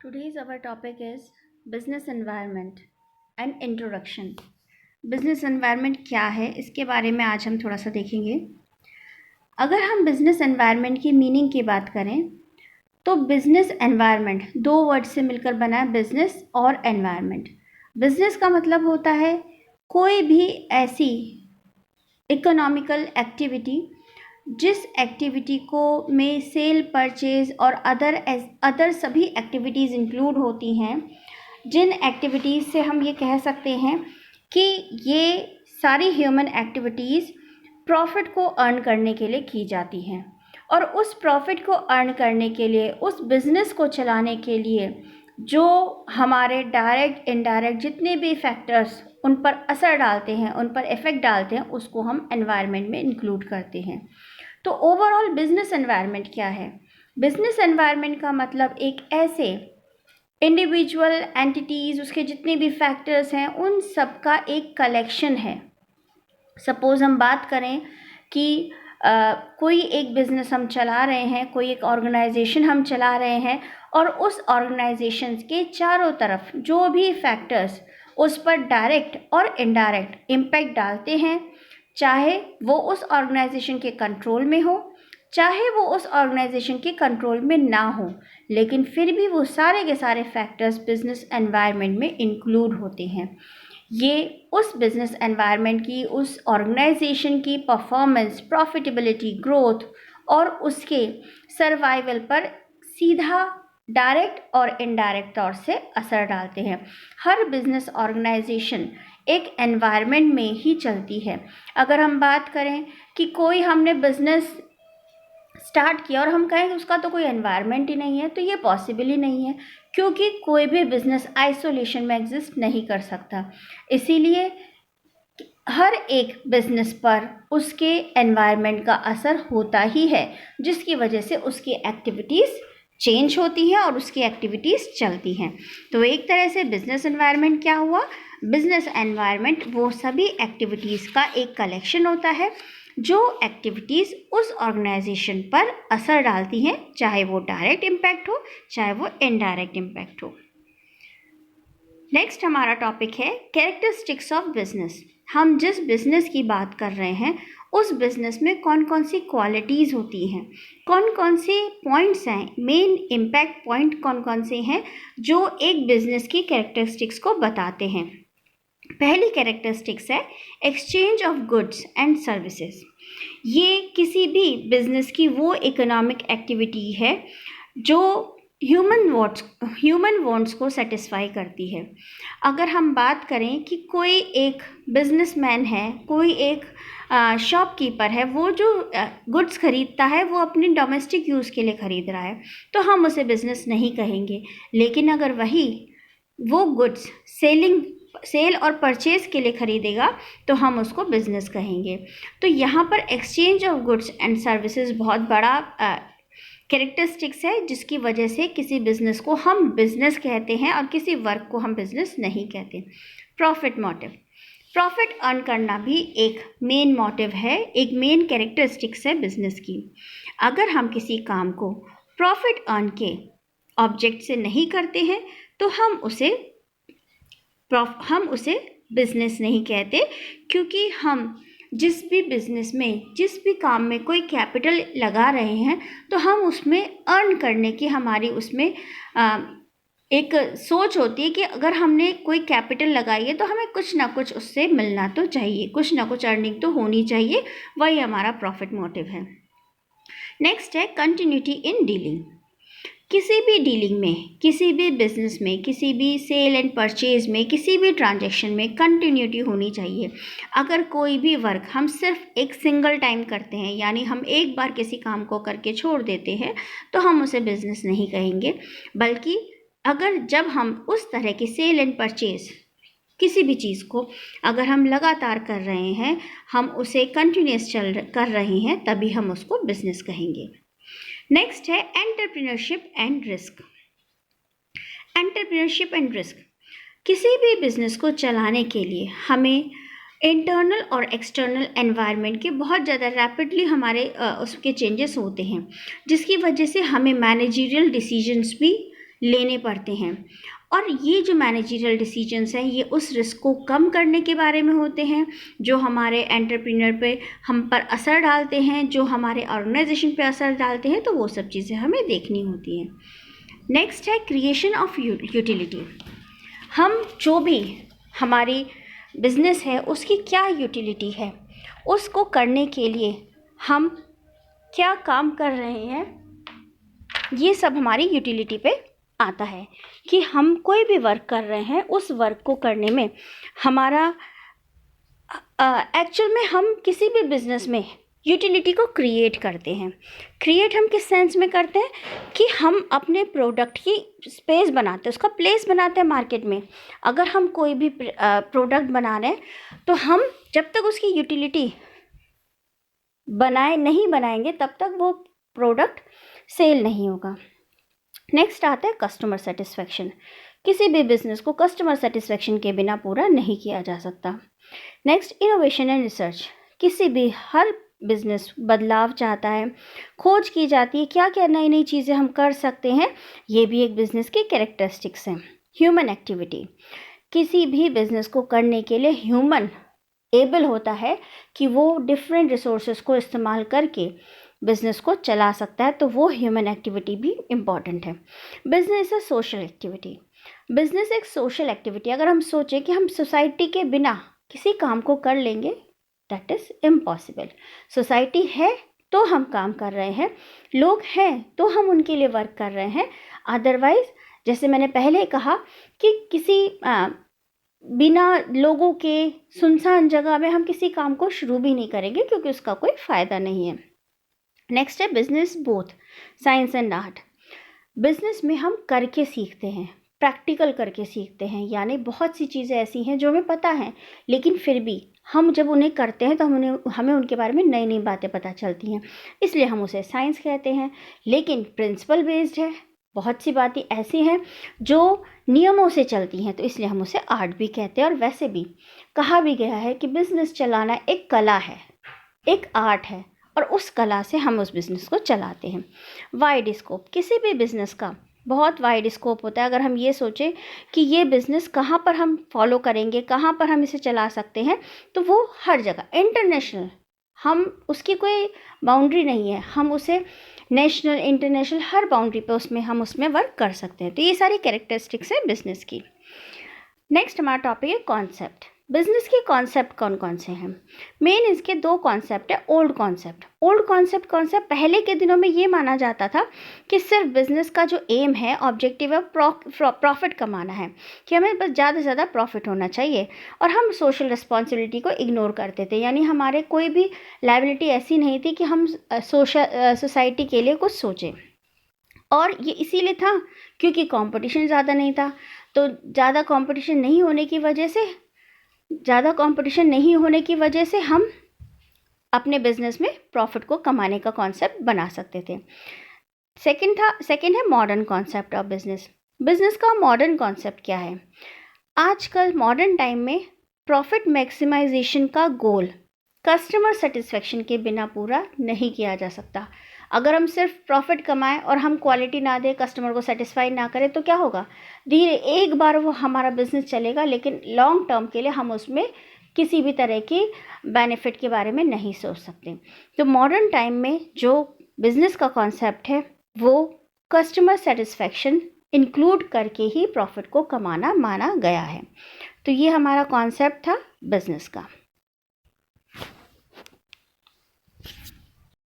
Today's our topic is business environment and introduction. Business enवायरमेंट क्या है इसके बारे में आज हम थोड़ा सा देखेंगे. अगर हम बिजनेस एनवायरनमेंट की मीनिंग की बात करें तो बिजनेस एनवायरनमेंट दो वर्ड से मिलकर बना है, बिजनेस और एनवायरनमेंट. बिजनेस का मतलब होता है कोई भी ऐसी इकोनॉमिकल एक्टिविटी जिस एक्टिविटी को में सेल परचेज और अदर सभी एक्टिविटीज़ इंक्लूड होती हैं, जिन एक्टिविटीज़ से हम ये कह सकते हैं कि ये सारी ह्यूमन एक्टिविटीज़ प्रॉफिट को अर्न करने के लिए की जाती हैं और उस प्रॉफिट को अर्न करने के लिए, उस बिज़नेस को चलाने के लिए जो हमारे डायरेक्ट इनडायरेक्ट जितने भी फैक्टर्स उन पर असर डालते हैं, उन पर इफ़ेक्ट डालते हैं, उसको हम एनवायरनमेंट में इंक्लूड करते हैं. तो ओवरऑल बिजनेस एनवायरनमेंट क्या है? बिजनेस एनवायरनमेंट का मतलब एक ऐसे इंडिविजुअल एंटिटीज़, उसके जितने भी फैक्टर्स हैं, उन सब का एक कलेक्शन है. सपोज़ हम बात करें कि कोई एक बिज़नेस हम चला रहे हैं, कोई एक ऑर्गेनाइजेशन हम चला रहे हैं और उस ऑर्गेनाइजेशन के चारों तरफ जो भी फैक्टर्स उस पर डायरेक्ट और इनडायरेक्ट इम्पैक्ट डालते हैं, चाहे वो उस ऑर्गेनाइजेशन के कंट्रोल में हो, चाहे वो उस ऑर्गेनाइजेशन के कंट्रोल में ना हो, लेकिन फिर भी वो सारे के सारे फैक्टर्स बिजनेस एनवायरनमेंट में इंक्लूड होते हैं. ये उस बिजनेस एनवायरनमेंट की, उस ऑर्गेनाइजेशन की परफॉर्मेंस, प्रॉफिटेबिलिटी, ग्रोथ और उसके सर्वाइवल पर सीधा डायरेक्ट और इनडायरेक्ट तौर से असर डालते हैं. हर बिजनेस ऑर्गेनाइजेशन एक एनवायरनमेंट में ही चलती है. अगर हम बात करें कि कोई हमने बिजनेस स्टार्ट किया और हम कहें उसका तो कोई एनवायरनमेंट ही नहीं है, तो ये पॉसिबल ही नहीं है, क्योंकि कोई भी बिजनेस आइसोलेशन में एग्जिस्ट नहीं कर सकता. इसीलिए हर एक बिजनेस पर उसके एनवायरनमेंट का असर होता ही है, जिसकी वजह से उसकी एक्टिविटीज़ चेंज होती हैं और उसकी एक्टिविटीज़ चलती हैं. तो एक तरह से बिजनेस एनवायरनमेंट क्या हुआ? बिजनेस एनवायरनमेंट वो सभी एक्टिविटीज़ का एक कलेक्शन होता है जो एक्टिविटीज़ उस ऑर्गेनाइजेशन पर असर डालती हैं, चाहे वो डायरेक्ट इम्पैक्ट हो, चाहे वो इनडायरेक्ट इम्पैक्ट हो. नेक्स्ट हमारा टॉपिक है कैरेक्टरिस्टिक्स ऑफ बिजनेस. हम जिस बिजनेस की बात कर रहे हैं उस बिजनेस में कौन कौन सी क्वालिटीज़ होती हैं, कौन कौन से पॉइंट्स हैं, मेन इम्पैक्ट पॉइंट कौन कौन से हैं जो एक बिजनेस की कैरेक्टरिस्टिक्स को बताते हैं. पहली कैरेक्टरिस्टिक्स है exchange of goods and services. ये किसी भी बिजनेस की वो इकोनॉमिक एक्टिविटी है जो ह्यूमन वांट्स को सेटिस्फाई करती है. अगर हम बात करें कि कोई एक बिजनेसमैन है, कोई एक शॉपकीपर है, वो जो गुड्स खरीदता है वो अपने डोमेस्टिक यूज़ के लिए ख़रीद रहा है, तो हम उसे बिज़नेस नहीं कहेंगे. लेकिन अगर वो गुड्स सेल और परचेज़ के लिए ख़रीदेगा तो हम उसको बिज़नेस कहेंगे. तो यहाँ पर exchange of goods and services बहुत बड़ा कैरेक्टरिस्टिक्स है, जिसकी वजह से किसी बिज़नेस को हम बिज़नेस कहते हैं और किसी वर्क को हम बिज़नेस नहीं कहते. Profit motive. प्रॉफिट अर्न करना भी एक मेन मोटिव है, एक मेन कैरेक्टरिस्टिक्स है बिज़नेस की. अगर हम किसी काम को प्रॉफिट अर्न के ऑब्जेक्ट से नहीं करते हैं तो हम उसे बिज़नेस नहीं कहते, क्योंकि हम जिस भी बिज़नेस में, जिस भी काम में कोई कैपिटल लगा रहे हैं तो हम उसमें अर्न करने की हमारी उसमें एक सोच होती है कि अगर हमने कोई कैपिटल लगाई है तो हमें कुछ ना कुछ उससे मिलना तो चाहिए, कुछ ना कुछ अर्निंग तो होनी चाहिए. वही हमारा प्रॉफिट मोटिव है. नेक्स्ट है कंटिन्यूटी इन डीलिंग. किसी भी डीलिंग में, किसी भी बिजनेस में, किसी भी सेल एंड परचेज में, किसी भी ट्रांजैक्शन में कंटिन्यूटी होनी चाहिए. अगर कोई भी वर्क हम सिर्फ एक सिंगल टाइम करते हैं, यानी हम एक बार किसी काम को करके छोड़ देते हैं, तो हम उसे बिजनेस नहीं कहेंगे. बल्कि जब हम उस तरह की सेल एंड परचेज किसी भी चीज़ को अगर हम लगातार कर रहे हैं, हम उसे कंटिन्यूस कर रहे हैं, तभी हम उसको बिजनेस कहेंगे. नेक्स्ट है entrepreneurship and risk. Entrepreneurship and risk. किसी भी बिजनेस को चलाने के लिए हमें इंटरनल और एक्सटर्नल एनवायरनमेंट के बहुत ज़्यादा रैपिडली उसके चेंजेस होते हैं, जिसकी वजह से हमें मैनेजरियल डिसीजंस भी लेने पड़ते हैं। और ये जो मैनेजरियल डिसीजंस हैं ये उस रिस्क को कम करने के बारे में होते हैं जो हमारे एंटरप्रेन्योर पे हम पर असर डालते हैं, जो हमारे ऑर्गेनाइजेशन पे असर डालते हैं, तो वो सब चीज़ें हमें देखनी होती हैं। नेक्स्ट है क्रिएशन ऑफ यूटिलिटी। हम जो भी हमारी बिजनेस है उसकी क्या यूटिलिटी है, उसको करने के लिए हम क्या काम कर रहे हैं, ये सब हमारी यूटिलिटी पे आता है कि हम कोई भी वर्क कर रहे हैं उस वर्क को करने में हमारा एक्चुअल में हम किसी भी बिजनेस में यूटिलिटी को क्रिएट करते हैं। क्रिएट हम किस सेंस में करते हैं कि हम अपने प्रोडक्ट की स्पेस बनाते हैं, उसका प्लेस बनाते हैं मार्केट में। अगर हम कोई भी प्रोडक्ट बना रहे हैं तो हम जब तक उसकी यूटिलिटी नहीं बनाएंगे तब तक वो प्रोडक्ट सेल नहीं होगा। नेक्स्ट आता है कस्टमर सेटिस्फेक्शन। किसी भी बिजनेस को कस्टमर सेटिस्फेक्शन के बिना पूरा नहीं किया जा सकता। Next innovation and research. किसी भी हर बिजनेस बदलाव चाहता है, खोज की जाती है क्या क्या नई नई चीज़ें हम कर सकते हैं, ये भी एक बिजनेस की कैरेक्टरिस्टिक्स हैं। Human activity. किसी भी बिजनेस को करने के लिए ह्यूमन एबल होता है कि वो डिफरेंट रिसोर्सेज को इस्तेमाल करके बिजनेस को चला सकता है, तो वो ह्यूमन एक्टिविटी भी इम्पॉर्टेंट है। बिजनेस है सोशल एक्टिविटी। बिजनेस एक सोशल एक्टिविटी। अगर हम सोचें कि हम सोसाइटी के बिना किसी काम को कर लेंगे, दैट इज़ इम्पॉसिबल। सोसाइटी है तो हम काम कर रहे हैं, लोग हैं तो हम उनके लिए वर्क कर रहे हैं। अदरवाइज जैसे मैंने पहले कहा कि किसी बिना लोगों के सुनसान जगह में हम किसी काम को शुरू भी नहीं करेंगे क्योंकि उसका कोई फ़ायदा नहीं है। नेक्स्ट है business both science and art. Business में हम करके सीखते हैं, प्रैक्टिकल करके सीखते हैं, यानी बहुत सी चीज़ें ऐसी हैं जो हमें पता है लेकिन फिर भी हम जब उन्हें करते हैं तो हमें उनके बारे में नई नई बातें पता चलती हैं, इसलिए हम उसे साइंस कहते हैं। लेकिन प्रिंसिपल बेस्ड है, बहुत सी बातें ऐसी हैं जो नियमों से चलती हैं, तो इसलिए हम उसे आर्ट भी कहते हैं। और वैसे भी कहा भी गया है कि बिजनेस चलाना एक कला है, एक आर्ट है, और उस कला से हम उस बिज़नेस को चलाते हैं। Wide scope. किसी भी बिज़नेस का बहुत वाइड स्कोप होता है। अगर हम ये सोचें कि ये बिज़नेस कहाँ पर हम फॉलो करेंगे, कहाँ पर हम इसे चला सकते हैं, तो वो हर जगह इंटरनेशनल, हम उसकी कोई बाउंड्री नहीं है, हम उसे नेशनल इंटरनेशनल हर बाउंड्री पे उसमें वर्क कर सकते हैं। तो ये सारी कैरेक्टरिस्टिक्स है बिज़नेस की। नेक्स्ट हमारा टॉपिक है कॉन्सेप्ट। बिजनेस के कॉन्सेप्ट कौन कौन से हैं? मेन इसके दो कॉन्सेप्ट है। ओल्ड कॉन्सेप्ट कौन सा? पहले के दिनों में ये माना जाता था कि सिर्फ बिजनेस का जो एम है, ऑब्जेक्टिव है, प्रॉफिट कमाना है, कि हमें बस ज़्यादा से ज़्यादा प्रॉफिट होना चाहिए, और हम सोशल रिस्पॉन्सिबिलिटी को इग्नोर करते थे। यानी हमारे कोई भी लायबिलिटी ऐसी नहीं थी कि हम सोसाइटी के लिए कुछ सोचें। और ये इसीलिए था क्योंकि कंपटीशन ज़्यादा नहीं था। तो ज़्यादा कंपटीशन नहीं होने की वजह से हम अपने बिजनेस में प्रॉफिट को कमाने का कॉन्सेप्ट बना सकते थे। सेकंड है मॉडर्न कॉन्सेप्ट ऑफ बिजनेस का मॉडर्न कॉन्सेप्ट क्या है? आजकल मॉडर्न टाइम में प्रॉफिट मैक्सिमाइजेशन का गोल कस्टमर सेटिस्फेक्शन के बिना पूरा नहीं किया जा सकता। अगर हम सिर्फ प्रॉफिट कमाएं और हम क्वालिटी ना दें, कस्टमर को सेटिस्फाई ना करें, तो क्या होगा? धीरे एक बार वो हमारा बिजनेस चलेगा, लेकिन लॉन्ग टर्म के लिए हम उसमें किसी भी तरह की बेनिफिट के बारे में नहीं सोच सकते। तो मॉडर्न टाइम में जो बिजनेस का कॉन्सेप्ट है वो कस्टमर सेटिस्फेक्शन इंक्लूड करके ही प्रॉफिट को कमाना माना गया है। तो ये हमारा कॉन्सेप्ट था बिजनेस का।